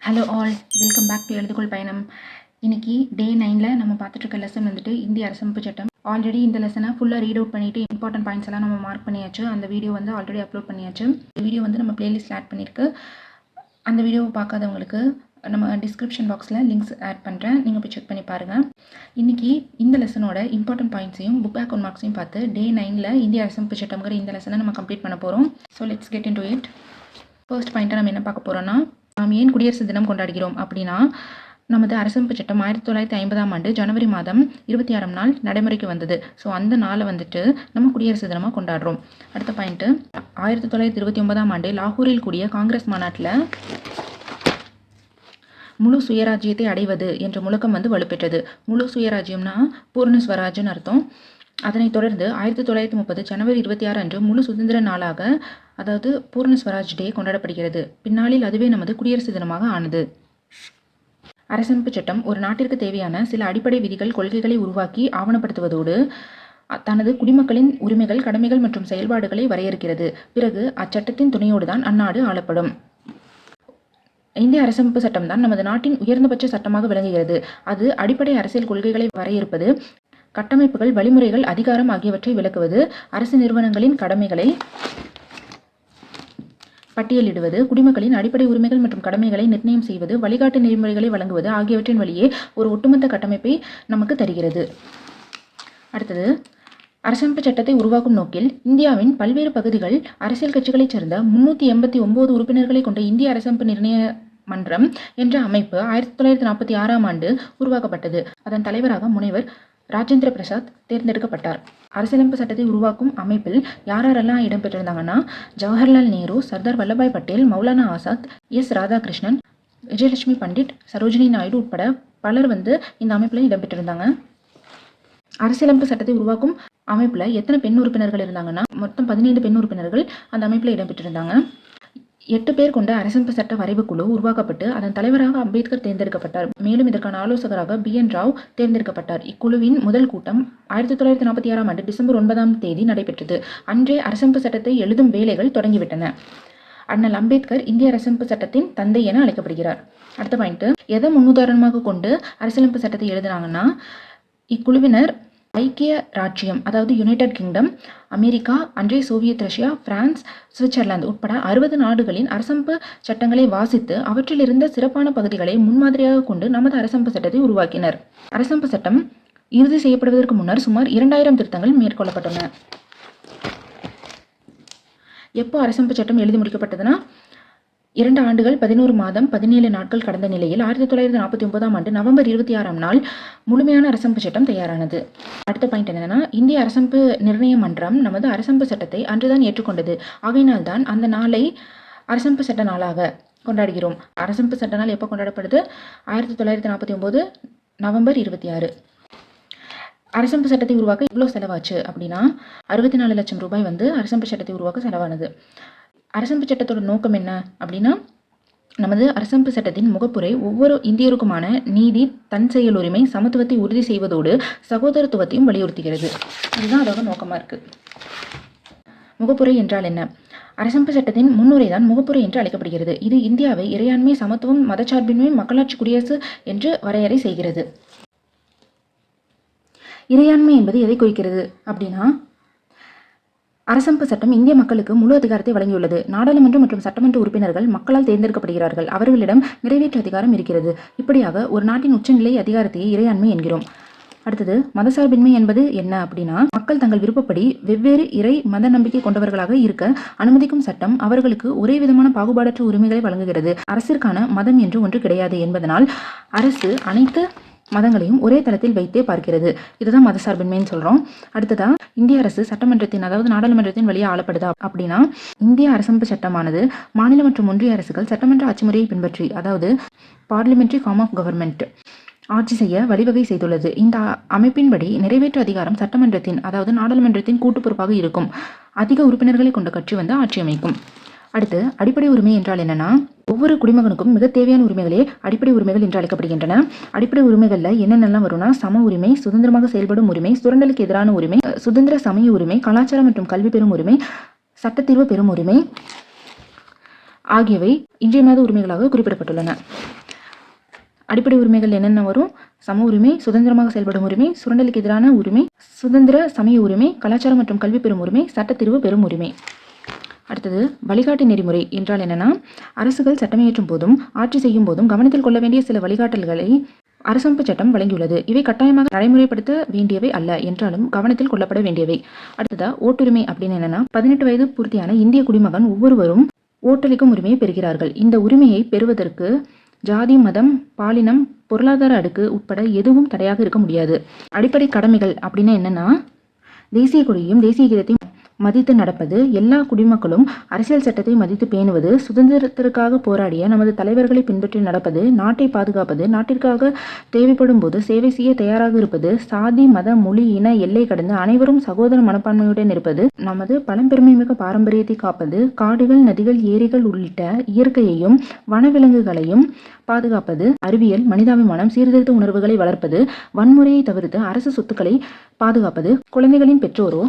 Hello all, welcome back to எழுதுகோள் பயணம். இன்னைக்கு டே 9ல் நம்ம பார்த்துட்ருக்க லெசன் வந்துட்டு இந்திய அரசமைப்பு சட்டம். ஆல்ரெடி இந்த லெசனை ஃபுல்லாக ரீட் அவுட் பண்ணிவிட்டு இம்பார்ட்டன்ட் பாயிண்ட்ஸ் எல்லாம் நம்ம மார்க் பண்ணியாச்சு. அந்த வீடியோ வந்து ஆல்ரெடி அப்லோட் பண்ணியாச்சு. இந்த வீடியோ வந்து நம்ம பிளேலிஸ்ட் ஆட் பண்ணியிருக்கு. அந்த வீடியோவை பார்க்காதவங்களுக்கு நம்ம டிஸ்கிரிப்ஷன் பாக்ஸில் லிங்க்ஸ் ஆட் பண்ணுறேன், நீங்கள் போய் செக் பண்ணி பாருங்கள். இன்றைக்கி இந்த லெசனோட இம்பார்ட்டன்ட் பாயிண்ட்ஸையும் புக் பேக் ஒன் மார்க்ஸையும் பார்த்து டே 9ல் இந்திய அரசமைப்பு சட்டம்ங்கிற இந்த லெசனை நம்ம கம்ப்ளீட் பண்ண போகிறோம். So let's get into it. First பாயிண்ட்டை நம்ம என்ன பார்க்க போகிறோன்னா, நாம் ஏன் குடியரசு தினம் கொண்டாடுகிறோம் அப்படின்னா, நமது அரசமைப்பு சட்டம் 1950 ஜனவரி மாதம் 26ஆம் நாள் நடைமுறைக்கு வந்தது. ஸோ அந்த நாளை வந்துட்டு நம்ம குடியரசு தினமாக கொண்டாடுறோம். அடுத்த பாயிண்ட்டு, 1929 லாகூரில் கூடிய காங்கிரஸ் மாநாட்டில் முழு சுயராஜ்யத்தை அடைவது என்ற முழக்கம் வலுப்பெற்றது. முழு சுயராஜ்யம்னா பூர்ண ஸ்வராஜ்னு அர்த்தம். அதனைத் தொடர்ந்து 1930 ஜனவரி 26 அன்று முழு சுதந்திர நாளாக, அதாவது பூர்ண ஸ்வராஜ் டே கொண்டாடப்படுகிறது. பின்னாளில் அதுவே நமது குடியரசு தினமாக ஆனது. அரசமைப்பு சட்டம் ஒரு நாட்டிற்கு தேவையான சில அடிப்படை விதிகள், கொள்கைகளை உருவாக்கி ஆவணப்படுத்துவதோடு தனது குடிமக்களின் உரிமைகள், கடமைகள் மற்றும் செயல்பாடுகளை வரையறுக்கிறது. பிறகு அச்சட்டத்தின் துணையோடு தான் அந்நாடு ஆளப்படும். இந்திய அரசமைப்பு சட்டம் தான் நமது நாட்டின் உயர்ந்தபட்ச சட்டமாக விளங்குகிறது. அது அடிப்படை அரசியல் கொள்கைகளை வரையறுப்பது, கட்டமைப்புகள், வழிமுறைகள், அதிகாரம் ஆகியவற்றை விளக்குவது, அரசு நிறுவனங்களின் கடமைகளை பட்டியலிடுவது, குடிமக்களின் அடிப்படை உரிமைகள் மற்றும் கடமைகளை நிர்ணயம் செய்வது, வழிகாட்டு நெறிமுறைகளை வழங்குவது ஆகியவற்றின் வழியே ஒரு ஒட்டுமொத்த கட்டமைப்பை நமக்கு தருகிறது. அடுத்தது, அரசமைப்பு சட்டத்தை உருவாக்கும் நோக்கில் இந்தியாவின் பல்வேறு பகுதிகள் அரசியல் கட்சிகளைச் சேர்ந்த 389 உறுப்பினர்களை கொண்ட இந்திய அரசமைப்பு நிர்ணய மன்றம் என்ற அமைப்பு 1946ஆம் ஆண்டு உருவாக்கப்பட்டது. அதன் தலைவராக முனைவர் ராஜேந்திர பிரசாத் தேர்ந்தெடுக்கப்பட்டார். அரசியலமைப்பு சட்டத்தை உருவாக்கும் அமைப்பில் யாரெல்லாம் இடம்பெற்றிருந்தாங்கன்னா, ஜவஹர்லால் நேரு, சர்தார் வல்லபாய் பட்டேல், மௌலானா ஆசாத், எஸ் ராதாகிருஷ்ணன், விஜயலட்சுமி பண்டிட், சரோஜினி நாயுடு உட்பட பலர் இந்த அமைப்பில் இடம்பெற்றிருந்தாங்க. அரசியலமைப்பு சட்டத்தை உருவாக்கும் அமைப்பில் எத்தனை பெண் உறுப்பினர்கள் இருந்தாங்கன்னா, மொத்தம் 15 பெண் உறுப்பினர்கள் அந்த அமைப்பில் இடம்பெற்றிருந்தாங்க. 8 பேர் கொண்ட அரசமைப்பு சட்ட வரைவு குழு உருவாக்கப்பட்டு அதன் தலைவராக அம்பேத்கர் தேர்ந்தெடுக்கப்பட்டார். மேலும் இதற்கான ஆலோசகராக BN ராவ் தேர்ந்தெடுக்கப்பட்டார். இக்குழுவின் முதல் கூட்டம் 1946ஆம் ஆண்டு டிசம்பர் 9ஆம் தேதி நடைபெற்றது. அன்றே அரசமைப்பு சட்டத்தை எழுதும் வேலைகள் தொடங்கிவிட்டன. அண்ணல் அம்பேத்கர் இந்திய அரசமைப்பு சட்டத்தின் தந்தை என அழைக்கப்படுகிறார். அடுத்த பாயிண்ட், எதை முன்னுதாரணமாக கொண்டு அரசியலமைப்பு சட்டத்தை எழுதினாங்கன்னா, இக்குழுவினர் ஐக்கிய ராஜ்யம், அதாவது யுனைடெட் கிங்டம், அமெரிக்கா, அன்றைய சோவியத் ரஷ்யா, பிரான்ஸ், சுவிட்சர்லாந்து உட்பட 60 நாடுகளின் அரசமைப்பு சட்டங்களை வாசித்து அவற்றில் இருந்த சிறப்பான பகுதிகளை முன்மாதிரியாக கொண்டு நமது அரசமைப்பு சட்டத்தை உருவாக்கினர். அரசமைப்பு சட்டம் இறுதி செய்யப்படுவதற்கு முன்னர் சுமார் 2000 திருத்தங்கள் மேற்கொள்ளப்பட்டன. எப்போ அரசமைப்பு சட்டம் எழுதி முடிக்கப்பட்டதுன்னா, 2 ஆண்டுகள் 11 மாதம் 17 நாட்கள் கடந்த நிலையில் 1949ஆம் ஆண்டு நவம்பர் 26ஆம் நாள் முழுமையான அரசமைப்பு சட்டம் தயாரானது. அடுத்த பாயிண்ட் என்னன்னா, இந்திய அரசமைப்பு நிர்ணய மன்றம் நமது அரசமைப்பு சட்டத்தை அன்றுதான் ஏற்றுக்கொண்டது. ஆகையினால் தான் அந்த நாளை அரசமைப்பு சட்ட நாளாக கொண்டாடுகிறோம். அரசமைப்பு சட்ட நாள் எப்போ கொண்டாடப்படுது? 1949 நவம்பர் 26. அரசமைப்பு சட்டத்தை உருவாக்க இவ்வளோ செலவாச்சு அப்படின்னா, 64 லட்சம் ரூபாய் அரசமைப்பு சட்டத்தை உருவாக்க செலவானது. அரசமைப்பு சட்டத்தோட நோக்கம் என்ன அப்படின்னா, நமது அரசமைப்பு சட்டத்தின் முகப்புரை ஒவ்வொரு இந்தியருக்குமான நீதி, தன் செயல் உரிமை, சமத்துவத்தை உறுதி செய்வதோடு சகோதரத்துவத்தையும் வலியுறுத்துகிறது. இதுதான் அதோட நோக்கமாக இருக்குது. முகப்புரை என்றால் என்ன? அரசமைப்பு சட்டத்தின் முன்னுரை தான் முகப்புரை என்று அழைக்கப்படுகிறது. இது இந்தியாவை இறையாண்மை, சமத்துவம், மதச்சார்பின்மை, மக்களாட்சி குடியரசு என்று வரையறை செய்கிறது. இறையாண்மை என்பது எதை குறிக்கிறது அப்படின்னா, அரசமைப்பு சட்டம் இந்திய மக்களுக்கு முழு அதிகாரத்தை வழங்கியுள்ளது. நாடாளுமன்ற மற்றும் சட்டமன்ற உறுப்பினர்கள் மக்களால் தேர்ந்தெடுக்கப்படுகிறார்கள். அவர்களிடம் நிறைவேற்று அதிகாரம் இருக்கிறது. இப்படியாக ஒரு நாட்டின் உச்சநிலை அதிகாரத்தையே இறையாண்மை என்கிறோம். அடுத்தது, மதசார்பின்மை என்பது என்ன அப்படின்னா, மக்கள் தங்கள் விருப்பப்படி வெவ்வேறு இறை மத நம்பிக்கை கொண்டவர்களாக இருக்க அனுமதிக்கும் சட்டம் அவர்களுக்கு ஒரே விதமான பாகுபாடற்ற உரிமைகளை வழங்குகிறது. அரசிற்கான மதம் என்று ஒன்று கிடையாது என்பதனால் அரசு அனைத்து மதங்களையும் ஒரே தளத்தில் வைத்தே பார்க்கிறது. இதுதான் மதசார்பின்மைன்னு சொல்கிறோம். அடுத்ததா, இந்திய அரசு சட்டமன்றத்தின், அதாவது நாடாளுமன்றத்தின் வழியாக ஆளப்படுதா அப்படின்னா, இந்திய அரசமைப்பு சட்டமானது மாநில மற்றும் ஒன்றிய அரசுகள் சட்டமன்ற ஆட்சி முறையை பின்பற்றி, அதாவது பார்லிமெண்ட்ரி ஃபார்ம் ஆஃப் கவர்மெண்ட் ஆட்சி செய்ய வழிவகை செய்துள்ளது. இந்த அமைப்பின்படி நிறைவேற்று அதிகாரம் சட்டமன்றத்தின், அதாவது நாடாளுமன்றத்தின் கூட்டு பொறுப்பாக இருக்கும். அதிக உறுப்பினர்களை கொண்ட கட்சி ஆட்சி அமைக்கும். அடுத்து, அடிப்படை உரிமை என்றால் என்னன்னா, ஒவ்வொரு குடிமகனுக்கும் மிக தேவையான உரிமைகளே அடிப்படை உரிமைகள் என்று அழைக்கப்படுகின்றன. அடிப்படை உரிமைகளில் என்னென்னலாம் வரும்னா, சம உரிமை, சுதந்திரமாக செயல்படும் உரிமை, சுரண்டலுக்கு எதிரான உரிமை, சுதந்திர சமய உரிமை, கலாச்சாரம் மற்றும் கல்வி பெறும் உரிமை, சட்டத்தீர்வு பெறும் உரிமை, ஆகியவை இன்றியமையாத உரிமைகளாக குறிப்பிடப்பட்டுள்ளன. அடிப்படை உரிமைகள் என்னென்ன வரும்? சம உரிமை, சுதந்திரமாக செயல்படும் உரிமை, சுரண்டலுக்கு எதிரான உரிமை, சுதந்திர சமய உரிமை, கலாச்சாரம் மற்றும் கல்வி பெறும் உரிமை, சட்டத்தீர்வு பெறும் உரிமை. அடுத்தது வழிகாட்டு நெறிமுறை என்றால் என்னன்னா, அரசுகள் சட்டமியற்றும் போதும் ஆட்சி செய்யும் போதும் கவனத்தில் கொள்ள வேண்டிய சில வழிகாட்டல்களை அரசமைப்பு சட்டம் வழங்கியுள்ளது. இவை கட்டாயமாக நடைமுறைப்படுத்த வேண்டியவை அல்ல என்றாலும் கவனத்தில் கொள்ளப்பட வேண்டியவை. அடுத்ததா ஓட்டுரிமை அப்படின்னு என்னன்னா, 18 வயது பூர்த்தியான இந்திய குடிமகன் ஒவ்வொருவரும் ஓட்டளிக்கும் உரிமையை பெறுகிறார்கள். இந்த உரிமையை பெறுவதற்கு ஜாதி, மதம், பாலினம், பொருளாதார அடுக்கு உட்பட எதுவும் தடையாக இருக்க முடியாது. அடிப்படை கடமைகள் அப்படின்னா என்னன்னா, தேசிய கொடியையும் தேசிய கீதத்தையும் மதித்து நடப்பது, எல்லா குடிமக்களும் அரசியல் சட்டத்தை மதித்து பேணுவது, சுதந்திரத்திற்காக போராடிய நமது தலைவர்களை பின்பற்றி நடப்பது, நாட்டை பாதுகாப்பது, நாட்டிற்காக தேவைப்படும் போது சேவை செய்ய தயாராக இருப்பது, சாதி, மத, மொழி, இன எல்லை கடந்து அனைவரும் சகோதர மனப்பான்மையுடன் இருப்பது, நமது பழம்பெருமைமிக்க பாரம்பரியத்தை காப்பது, காடுகள், நதிகள், ஏரிகள் உள்ளிட்ட இயற்கையையும் வனவிலங்குகளையும் பாதுகாப்பது, அறிவியல், மனிதாபிமானம், சீர்திருத்த உணர்வுகளை வளர்ப்பது, வன்முறையை தவிர்த்து அரசு சொத்துக்களை பாதுகாப்பது, குழந்தைகளின் பெற்றோரோ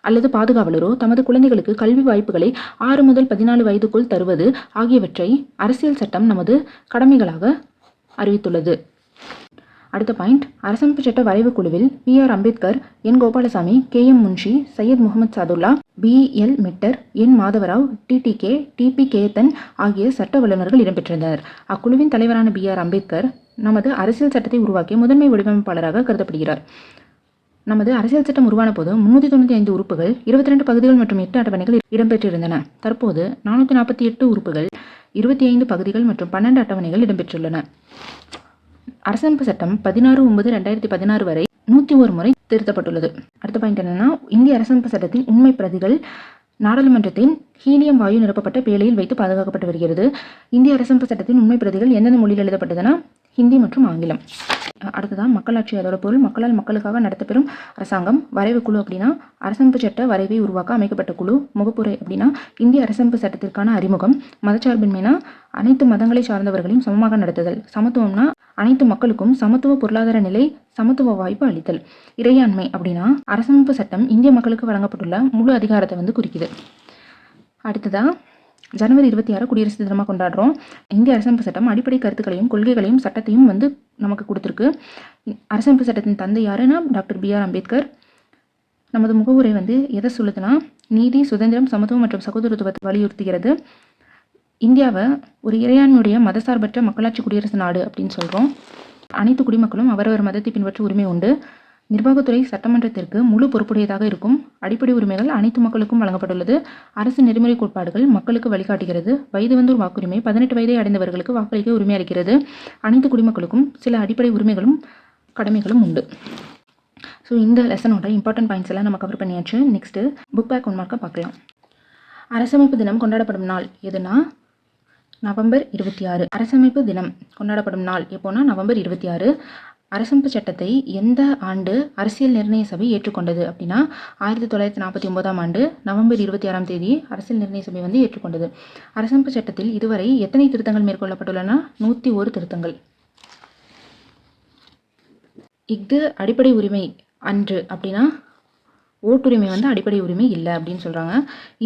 அல்லது பாதுகாவலரோ தமது குழந்தைகளுக்கு கல்வி வாய்ப்புகளை 6 முதல் 14 வயதுக்குள் தருவது ஆகியவற்றை அரசியல் சட்டம் நமது கடமைகளாக அறிவித்துள்ளது. அடுத்த பாயிண்ட், அரசமைப்பு சட்ட வரைவு குழுவில் PR Ambedkar, N Gopalaswami, KM Munshi, Syed Mohammad Saadulla, BL Mitter, N Madhavrao, TTK, TP Khaitan ஆகிய சட்ட வல்லுநர்கள் இடம்பெற்றிருந்தனர். அக்குழுவின் தலைவரான BR அம்பேத்கர் நமது அரசியல் சட்டத்தை உருவாக்கிய முதன்மை வடிவமைப்பாளராக கருதப்படுகிறார். நமது அரசியல் சட்டம் உருவான போது 395 உறுப்புகள், 22 பகுதிகள் மற்றும் 8 அட்டவணைகள் இடம்பெற்றிருந்தன. தற்போது 448 உறுப்புகள், 25 பகுதிகள் மற்றும் 12 அட்டவணைகள் இடம்பெற்றுள்ளன. அரசமைப்பு சட்டம் 16/9/2016 வரை 101 முறை திருத்தப்பட்டுள்ளது. அடுத்த பாயிண்ட் என்னன்னா, இந்திய அரசமைப்பு சட்டத்தின் உண்மை பிரதிகள் நாடாளுமன்றத்தின் ஹீலியம் வாயு நிரப்பப்பட்ட பேழையில் வைத்து பாதுகாக்கப்பட்டு வருகிறது. இந்திய அரசமைப்பு சட்டத்தின் உண்மை பிரதிகள் எந்தெந்த மொழியில் எழுதப்பட்டதுன்னா, ஹிந்தி மற்றும் ஆங்கிலம். அடுத்ததான் மக்களாட்சி. அதோட பொருள் மக்களால் மக்களுக்காக நடத்தப்பெறும் அரசாங்கம். வரைவு குழு அப்படின்னா அரசமைப்பு சட்ட வரைவை உருவாக்க அமைக்கப்பட்ட குழு. முகப்புரை அப்படின்னா இந்திய அரசமைப்பு சட்டத்திற்கான அறிமுகம். மதச்சார்பின்மைனா அனைத்து மதங்களை சார்ந்தவர்களையும் சமமாக நடத்துதல். சமத்துவம்னா அனைத்து மக்களுக்கும் சமத்துவ பொருளாதார நிலை, சமத்துவ வாய்ப்பு அளித்தல். இறையாண்மை அப்படின்னா அரசமைப்பு சட்டம் இந்திய மக்களுக்கு வழங்கப்பட்டுள்ள முழு அதிகாரத்தை குறிக்குது. அடுத்ததா ஜனவரி 26 குடியரசு தினமாக கொண்டாடுறோம். இந்திய அரசமைப்பு சட்டம் அடிப்படை கருத்துக்களையும் கொள்கைகளையும் சட்டத்தையும் நமக்கு கொடுத்துருக்கு. அரசமைப்பு சட்டத்தின் தந்தை யாருன்னா டாக்டர் BR அம்பேத்கர். நமது முகவுரை எதை சொல்லுதுன்னா, நீதி, சுதந்திரம், சமத்துவம் மற்றும் சகோதரத்துவத்தை வலியுறுத்துகிறது. இந்தியாவை ஒரு இறையாண்மையுடைய மதசார்பற்ற மக்களாட்சி குடியரசு நாடு அப்படின்னு சொல்கிறோம். அனைத்து குடிமக்களும் அவரவர் மதத்தை பின்பற்ற உரிமை உண்டு. நிர்வாகத்துறை சட்டமன்றத்திற்கு முழு பொறுப்புடையதாக இருக்கும். அடிப்படை உரிமைகள் அனைத்து மக்களுக்கும் வழங்கப்பட்டுள்ளது. அரசு நெறிமுறை கோட்பாடுகள் மக்களுக்கு வழிகாட்டுகிறது. வயது வந்தோர் வாக்குரிமை 18 வயதை அடைந்தவர்களுக்கு வாக்களிக்க உரிமை அளிக்கிறது. அனைத்து குடிமக்களுக்கும் சில அடிப்படை உரிமைகளும் கடமைகளும் உண்டு. ஸோ இந்த லெசனோட இம்பார்ட்டன்ட் பாயிண்ட்ஸ் எல்லாம் நம்ம கவர் பண்ணியாச்சு. நெக்ஸ்ட்டு புக் பேக் 1 மார்க்காக பார்க்கலாம். அரசமைப்பு தினம் கொண்டாடப்படும் நாள் எதுனா நவம்பர் 26. அரசமைப்பு தினம் கொண்டாடப்படும் நாள் எப்போனா நவம்பர் 26. அரசமைப்பு சட்டத்தை எந்த ஆண்டு அரசியல் நிர்ணய சபை ஏற்றுக்கொண்டது அப்படின்னா 1949ஆம் ஆண்டு நவம்பர் 26ஆம் தேதி அரசியல் நிர்ணய சபை ஏற்றுக்கொண்டது. அரசமைப்பு சட்டத்தில் இதுவரை எத்தனை திருத்தங்கள் மேற்கொள்ளப்பட்டுள்ளன? 101 திருத்தங்கள். இஃது அடிப்படை உரிமை அன்று அப்படின்னா ஓட்டுரிமை அடிப்படை உரிமை இல்லை அப்படின்னு சொல்கிறாங்க.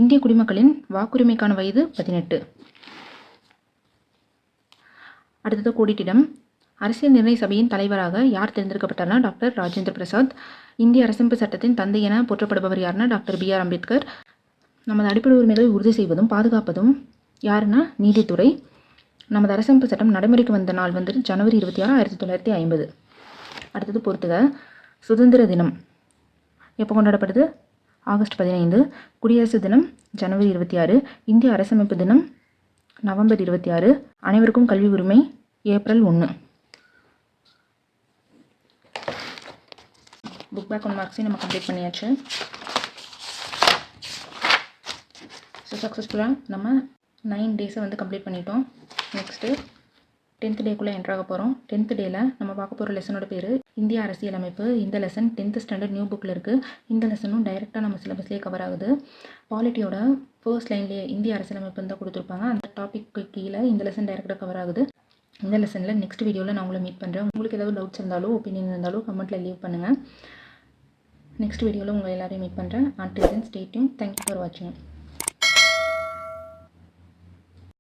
இந்திய குடிமக்களின் வாக்குரிமைக்கான வயது 18. அடுத்தது கோடிட்டிடம். அரசியல் நிர்ணய சபையின் தலைவராக யார் தேர்ந்தெடுக்கப்பட்டார்னா டாக்டர் ராஜேந்திர பிரசாத். இந்திய அரசமைப்பு சட்டத்தின் தந்தை என போற்றப்படுபவர் யாருன்னா டாக்டர் BR அம்பேத்கர். நமது அடிப்படை உரிமைகளை உறுதி செய்வதும் பாதுகாப்பதும் யாருன்னா நீதித்துறை. நமது அரசமைப்பு சட்டம் நடைமுறைக்கு வந்த நாள் ஜனவரி 26, 1950. அடுத்தது பொறுத்துக. சுதந்திர தினம் எப்போ கொண்டாடப்படுது? ஆகஸ்ட் 15. குடியரசு தினம் ஜனவரி 26. இந்திய அரசமைப்பு தினம் நவம்பர் 26. அனைவருக்கும் கல்வி உரிமை ஏப்ரல் 1. புக் பேக் 1 மார்க்ஸையும் நம்ம கம்ப்ளீட் பண்ணியாச்சு. ஸோ சக்ஸஸ்ஃபுல்லாக நம்ம 9 டேஸை கம்ப்ளீட் பண்ணிட்டோம். நெக்ஸ்ட்டு 10th டேக்குள்ளே என்ட்ராக போகிறோம். 10th டேயில் நம்ம பார்க்க போகிற லெசனோட பேர் இந்திய அரசியலமைப்பு. இந்த லெசன் 10th ஸ்டாண்டர்ட் நியூ புக்கில் இருக்குது. இந்த லெசனும் டைரெக்டாக நம்ம சிலபஸ்லேயே கவர் ஆகுது. பாலிட்டியோட ஃபர்ஸ்ட் லைன்லேயே இந்திய அரசியலமைப்பு தான் கொடுத்துருப்பாங்க. அந்த டாப்பிக்கு கீழே இந்த லெசன் டைரெக்டாக கவர் ஆகுது. இந்த லெசனில் நெக்ஸ்ட் வீடியோவில் நான் உங்களை மீட் பண்ணுறேன். உங்களுக்கு ஏதாவது டவுட்ஸ் இருந்தாலோ ஒப்பீனியன் இருந்தாலோ கமெண்ட்டில் லீவ் பண்ணுங்கள். நெக்ஸ்ட் வீடியோவில் உங்களை எல்லாரையும் மீட் பண்ணுறேன். Until then, stay tuned. Thank you for watching.